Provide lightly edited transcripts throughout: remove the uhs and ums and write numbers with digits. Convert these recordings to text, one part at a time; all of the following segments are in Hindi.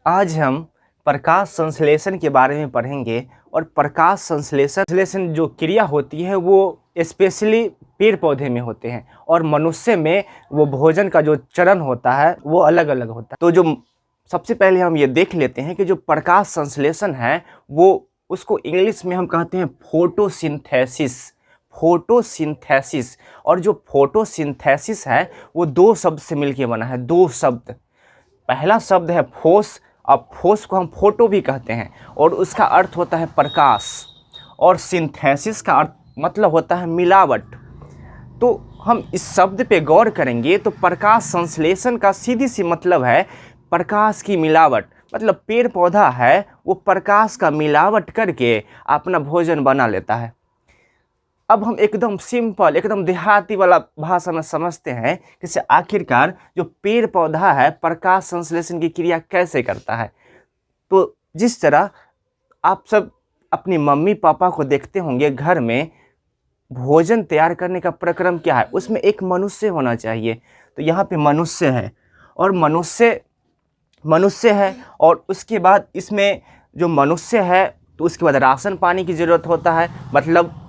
आज हम प्रकाश संश्लेषण के बारे में पढ़ेंगे। और प्रकाश संश्लेषण जो क्रिया होती है वो स्पेशली पेड़ पौधे में होते हैं और मनुष्य में वो भोजन का जो चरण होता है वो अलग अलग होता है। तो जो सबसे पहले हम ये देख लेते हैं कि जो प्रकाश संश्लेषण है वो उसको इंग्लिश में हम कहते हैं फोटोसिंथेसिस। और जो फोटोसिंथेसिस है वो दो शब्द से मिलकर बना है, दो शब्द। पहला शब्द है फोस। अब फोस को हम फोटो भी कहते हैं और उसका अर्थ होता है प्रकाश, और सिंथेसिस का अर्थ मतलब होता है मिलावट। तो हम इस शब्द पे गौर करेंगे तो प्रकाश संश्लेषण का सीधी सी मतलब है प्रकाश की मिलावट। मतलब पेड़ पौधा है वो प्रकाश का मिलावट करके अपना भोजन बना लेता है। अब हम एकदम सिंपल, एकदम देहाती वाला भाषा में समझते हैं कि आखिरकार जो पेड़ पौधा है प्रकाश संश्लेषण की क्रिया कैसे करता है। तो जिस तरह आप सब अपनी मम्मी पापा को देखते होंगे घर में भोजन तैयार करने का प्रक्रम क्या है, उसमें एक मनुष्य होना चाहिए। तो यहाँ पे मनुष्य है और मनुष्य है और उसके बाद इसमें जो मनुष्य है तो उसके बाद राशन पानी की ज़रूरत होता है। मतलब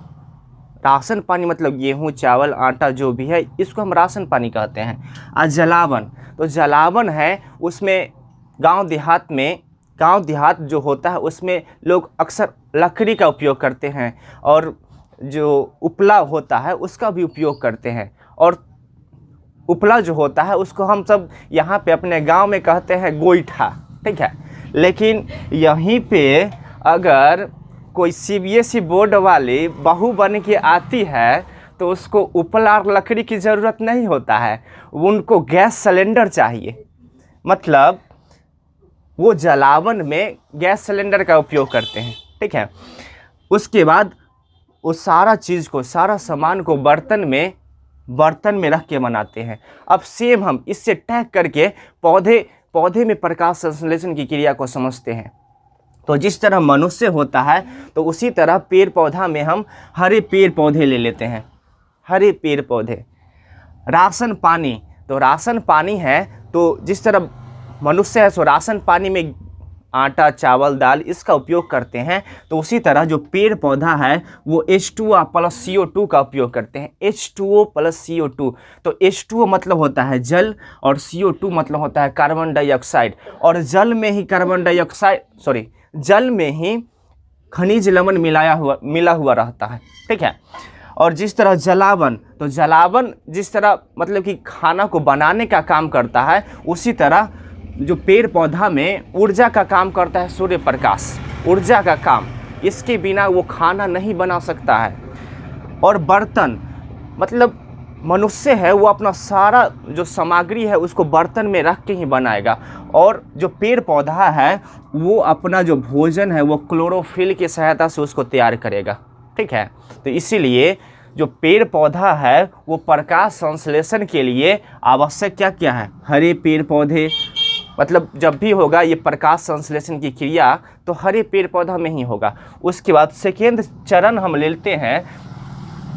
राशन पानी मतलब गेहूँ चावल आटा जो भी है इसको हम राशन पानी कहते हैं। और जलावन, तो जलावन है उसमें गांव देहात जो होता है उसमें लोग अक्सर लकड़ी का उपयोग करते हैं और जो उपला होता है उसका भी उपयोग करते हैं। और उपला जो होता है उसको हम सब यहाँ पे अपने गांव में कहते हैं गोईठा, ठीक है। लेकिन यहीं पे अगर कोई सीबीएसई बोर्ड वाली बहू बन के आती है तो उसको उपला और लकड़ी की ज़रूरत नहीं होता है, उनको गैस सिलेंडर चाहिए। मतलब वो जलावन में गैस सिलेंडर का उपयोग करते हैं, ठीक है। उसके बाद वो सारा चीज़ को, सारा सामान को बर्तन में रख के बनाते हैं। अब सेम हम इससे टैग करके पौधे में प्रकाश संश्लेषण की क्रिया को समझते हैं। तो जिस तरह मनुष्य होता है तो उसी तरह पेड़ पौधा में हम हरे पेड़ पौधे ले लेते हैं, हरे पेड़ पौधे। राशन पानी, तो राशन पानी है तो जिस तरह मनुष्य है सो राशन पानी में आटा चावल दाल इसका उपयोग करते हैं, तो उसी तरह जो पेड़ पौधा है वो H2O प्लस CO2 का उपयोग करते हैं। H2O प्लस CO2, तो H2O मतलब होता है जल और CO2 मतलब होता है कार्बन डाइऑक्साइड। और जल में ही खनिज लवण मिला हुआ रहता है, ठीक है। और जिस तरह जलावन, तो जलावन जिस तरह मतलब कि खाना को बनाने का काम करता है, उसी तरह जो पेड़ पौधा में ऊर्जा का काम करता है सूर्य प्रकाश, ऊर्जा का काम। इसके बिना वो खाना नहीं बना सकता है। और बर्तन, मतलब मनुष्य है वो अपना सारा जो सामग्री है उसको बर्तन में रख के ही बनाएगा। और जो पेड़ पौधा है वो अपना जो भोजन है वो क्लोरोफिल की सहायता से उसको तैयार करेगा, ठीक है। तो इसीलिए जो पेड़ पौधा है वो प्रकाश संश्लेषण के लिए आवश्यक क्या क्या है, हरे पेड़ पौधे। मतलब जब भी होगा ये प्रकाश संश्लेषण की क्रिया तो हरे पेड़ पौधा में ही होगा। उसके बाद सेकेंड चरण हम लेते हैं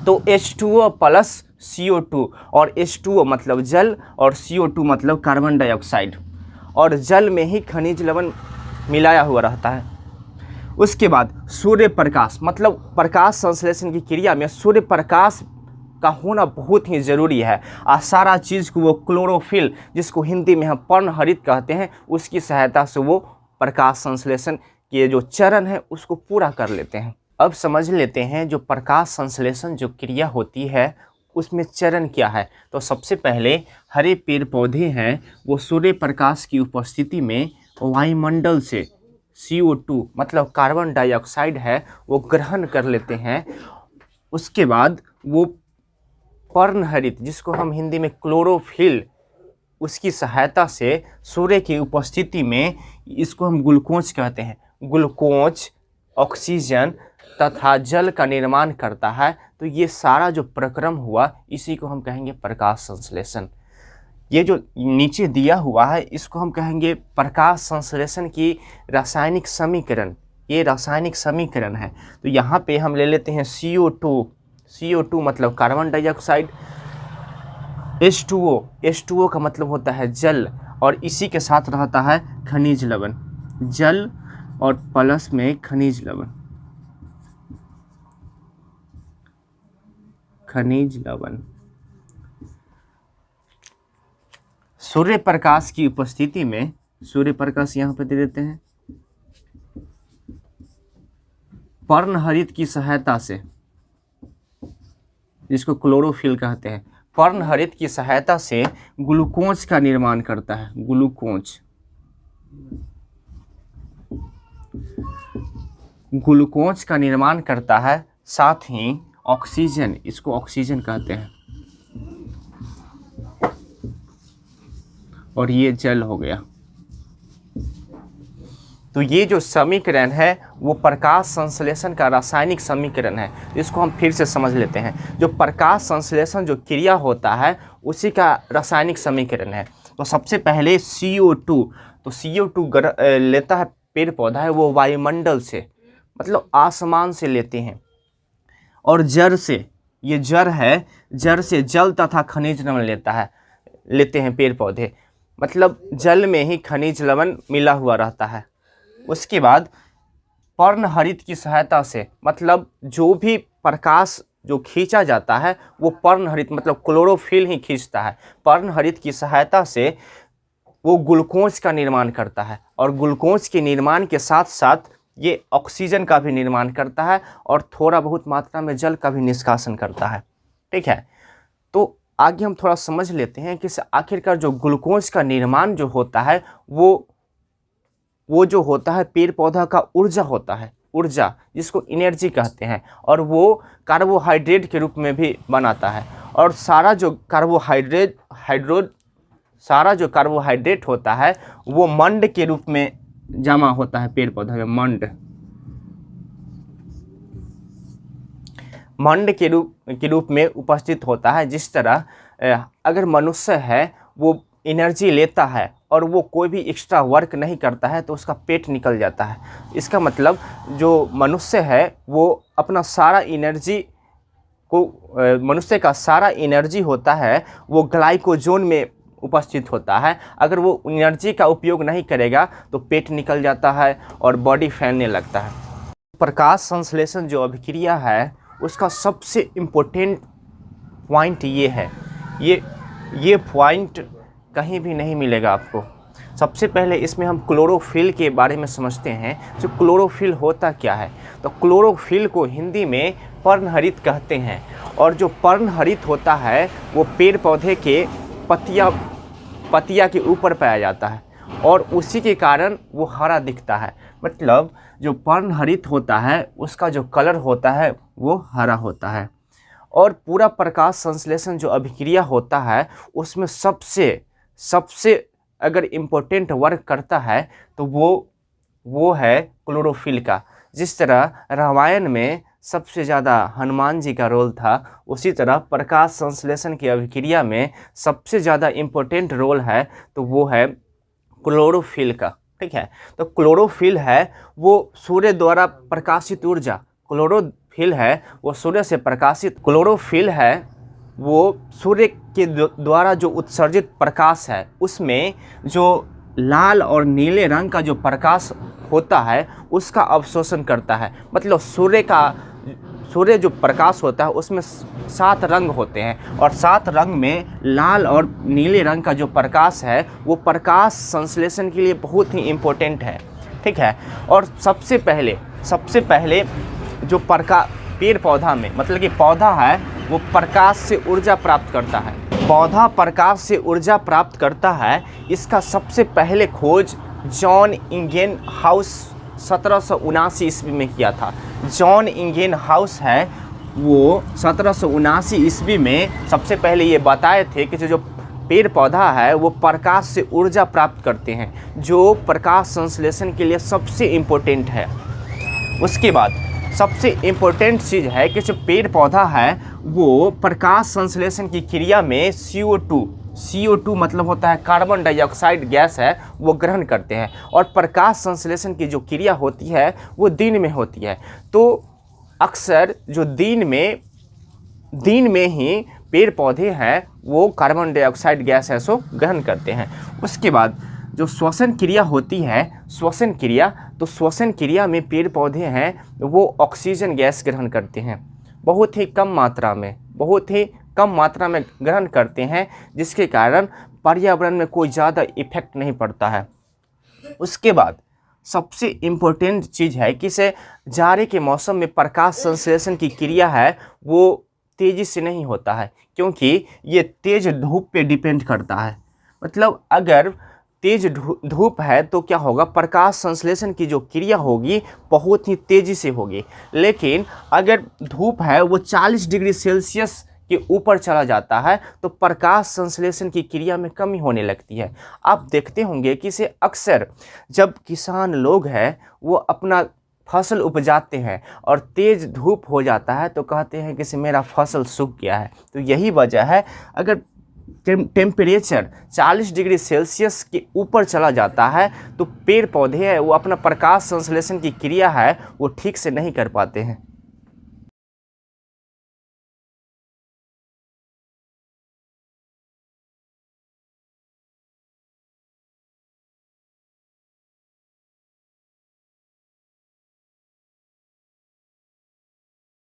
तो H2O प्लस CO2, और H2O मतलब जल और CO2 मतलब कार्बन डाइऑक्साइड। और जल में ही खनिज लवण मिलाया हुआ रहता है। उसके बाद सूर्य प्रकाश, मतलब प्रकाश संश्लेषण की क्रिया में सूर्य प्रकाश का होना बहुत ही ज़रूरी है। सारा चीज़ को वो क्लोरोफिल, जिसको हिंदी में हम पर्णहरित कहते हैं, उसकी सहायता से वो प्रकाश संश्लेषण के जो चरण है उसको पूरा कर लेते हैं। अब समझ लेते हैं जो प्रकाश संश्लेषण जो क्रिया होती है उसमें चरण क्या है। तो सबसे पहले हरे पेड़ पौधे हैं वो सूर्य प्रकाश की उपस्थिति में वायुमंडल से CO2 मतलब कार्बन डाइऑक्साइड है वो ग्रहण कर लेते हैं। उसके बाद वो पर्णहरित, जिसको हम हिंदी में क्लोरोफिल, उसकी सहायता से सूर्य की उपस्थिति में, इसको हम ग्लूकोज कहते हैं, ग्लूकोज ऑक्सीजन तथा जल का निर्माण करता है। तो ये सारा जो प्रक्रम हुआ इसी को हम कहेंगे प्रकाश संश्लेषण। ये जो नीचे दिया हुआ है इसको हम कहेंगे प्रकाश संश्लेषण की रासायनिक समीकरण। ये रासायनिक समीकरण है। तो यहाँ पे हम ले लेते हैं CO2 मतलब कार्बन डाइऑक्साइड, H2O का मतलब होता है जल और इसी के साथ रहता है खनिज लवण। जल और प्लस में खनिज लवण, खनिज लवण। सूर्य प्रकाश की उपस्थिति में, सूर्य प्रकाश यहां पर दे देते हैं, पर्णहरित की सहायता से, जिसको क्लोरोफिल कहते हैं, पर्णहरित की सहायता से ग्लूकोज का निर्माण करता है, ग्लूकोज, ग्लूकोज का निर्माण करता है, साथ ही ऑक्सीजन, इसको ऑक्सीजन कहते हैं, और ये जल हो गया। तो ये जो समीकरण है वो प्रकाश संश्लेषण का रासायनिक समीकरण है, जिसको हम फिर से समझ लेते हैं। जो प्रकाश संश्लेषण जो क्रिया होता है उसी का रासायनिक समीकरण है। तो सबसे पहले CO2, तो CO2 लेता है पेड़ पौधा है वो वायुमंडल से, मतलब आसमान से लेते हैं, और जड़ से, ये जड़ है, जड़ से जल तथा खनिज लवण लेते हैं पेड़ पौधे, मतलब जल में ही खनिज लवण मिला हुआ रहता है। उसके बाद पर्णहरित की सहायता से, मतलब जो भी प्रकाश जो खींचा जाता है वो पर्णहरित मतलब क्लोरोफिल ही खींचता है। पर्णहरित की सहायता से वो ग्लूकोज का निर्माण करता है, और ग्लूकोज के निर्माण के साथ साथ ये ऑक्सीजन का भी निर्माण करता है, और थोड़ा बहुत मात्रा में जल का भी निष्कासन करता है। ठीक है, तो आगे हम थोड़ा समझ लेते हैं कि आखिरकार जो ग्लूकोज का निर्माण जो होता है वो जो होता है पेड़ पौधा का ऊर्जा होता है, ऊर्जा जिसको एनर्जी कहते हैं, और वो कार्बोहाइड्रेट के रूप में भी बनाता है। और सारा जो कार्बोहाइड्रेट होता है वो मंड के रूप में जमा होता है पेड़ पौधा में, मंड के रूप में उपस्थित होता है। जिस तरह अगर मनुष्य है वो एनर्जी लेता है और वो कोई भी एक्स्ट्रा वर्क नहीं करता है तो उसका पेट निकल जाता है। इसका मतलब जो मनुष्य है वो अपना सारा एनर्जी को, मनुष्य का सारा एनर्जी होता है वो ग्लाइकोजन में उपस्थित होता है। अगर वो एनर्जी का उपयोग नहीं करेगा तो पेट निकल जाता है और बॉडी फैलने लगता है। प्रकाश संश्लेषण जो अभिक्रिया है उसका सबसे इम्पोर्टेंट पॉइंट ये है, ये पॉइंट कहीं भी नहीं मिलेगा आपको। सबसे पहले इसमें हम क्लोरोफिल के बारे में समझते हैं। जो क्लोरोफिल होता क्या है, तो क्लोरोफिल को हिंदी में पर्णहरित कहते हैं, और जो पर्णहरित होता है वो पेड़ पौधे के पत्तियां के ऊपर पाया जाता है, और उसी के कारण वो हरा दिखता है। मतलब जो पर्णहरित होता है उसका जो कलर होता है वो हरा होता है। और पूरा प्रकाश संश्लेषण जो अभिक्रिया होता है उसमें सबसे अगर इम्पोर्टेंट वर्क करता है तो वो है क्लोरोफिल का। जिस तरह रामायण में सबसे ज़्यादा हनुमान जी का रोल था, उसी तरह प्रकाश संश्लेषण की अभिक्रिया में सबसे ज़्यादा इम्पोर्टेंट रोल है तो वो है क्लोरोफिल का। ठीक है, तो क्लोरोफिल है वो सूर्य द्वारा प्रकाशित ऊर्जा, क्लोरोफिल है वो सूर्य से प्रकाशित, क्लोरोफिल है वो सूर्य के द्वारा जो उत्सर्जित प्रकाश है उसमें जो लाल और नीले रंग का जो प्रकाश होता है उसका अवशोषण करता है। मतलब सूर्य जो प्रकाश होता है उसमें 7 रंग होते हैं, और 7 रंग में लाल और नीले रंग का जो प्रकाश है वो प्रकाश संश्लेषण के लिए बहुत ही इम्पोर्टेंट है। ठीक है, और सबसे पहले जो पेड़ पौधा में, मतलब कि पौधा है वो प्रकाश से ऊर्जा प्राप्त करता है, पौधा प्रकाश से ऊर्जा प्राप्त करता है। इसका सबसे पहले खोज जॉन इंगेनहाउस 1779 ईस्वी में किया था। जॉन इंगेनहाउस है वो 1779 ईस्वी में सबसे पहले ये बताए थे कि जो पेड़ पौधा है वो प्रकाश से ऊर्जा प्राप्त करते हैं, जो प्रकाश संश्लेषण के लिए सबसे इम्पोर्टेंट है। उसके बाद सबसे इम्पोर्टेंट चीज़ है कि जो पेड़ पौधा है वो प्रकाश संश्लेषण की क्रिया में CO2 मतलब होता है कार्बन डाइऑक्साइड गैस है, वो ग्रहण करते हैं। और प्रकाश संश्लेषण की जो क्रिया होती है वो दिन में होती है, तो अक्सर जो दिन में ही पेड़ पौधे हैं वो कार्बन डाइऑक्साइड गैस है सो ग्रहण करते हैं। उसके बाद जो श्वसन क्रिया होती है, श्वसन क्रिया, तो श्वसन क्रिया में पेड़ पौधे हैं वो ऑक्सीजन गैस ग्रहण करते हैं, बहुत ही कम मात्रा में, बहुत ही कम मात्रा में ग्रहण करते हैं, जिसके कारण पर्यावरण में कोई ज़्यादा इफेक्ट नहीं पड़ता है। उसके बाद सबसे इम्पोर्टेंट चीज़ है कि से जाड़े के मौसम में प्रकाश संश्लेषण की क्रिया है वो तेज़ी से नहीं होता है, क्योंकि ये तेज़ धूप पे डिपेंड करता है। मतलब अगर तेज धूप है तो क्या होगा, प्रकाश संश्लेषण की जो क्रिया होगी बहुत ही तेज़ी से होगी। लेकिन अगर धूप है वो 40 डिग्री सेल्सियस के ऊपर चला जाता है तो प्रकाश संश्लेषण की क्रिया में कमी होने लगती है। आप देखते होंगे कि इसे अक्सर जब किसान लोग हैं वो अपना फसल उपजाते हैं और तेज़ धूप हो जाता है तो कहते हैं कि से मेरा फसल सूख गया है। तो यही वजह है, अगर टेम्परेचर 40 डिग्री सेल्सियस के ऊपर चला जाता है तो पेड़ पौधे हैं वो अपना प्रकाश संश्लेषण की क्रिया है वो ठीक से नहीं कर पाते हैं।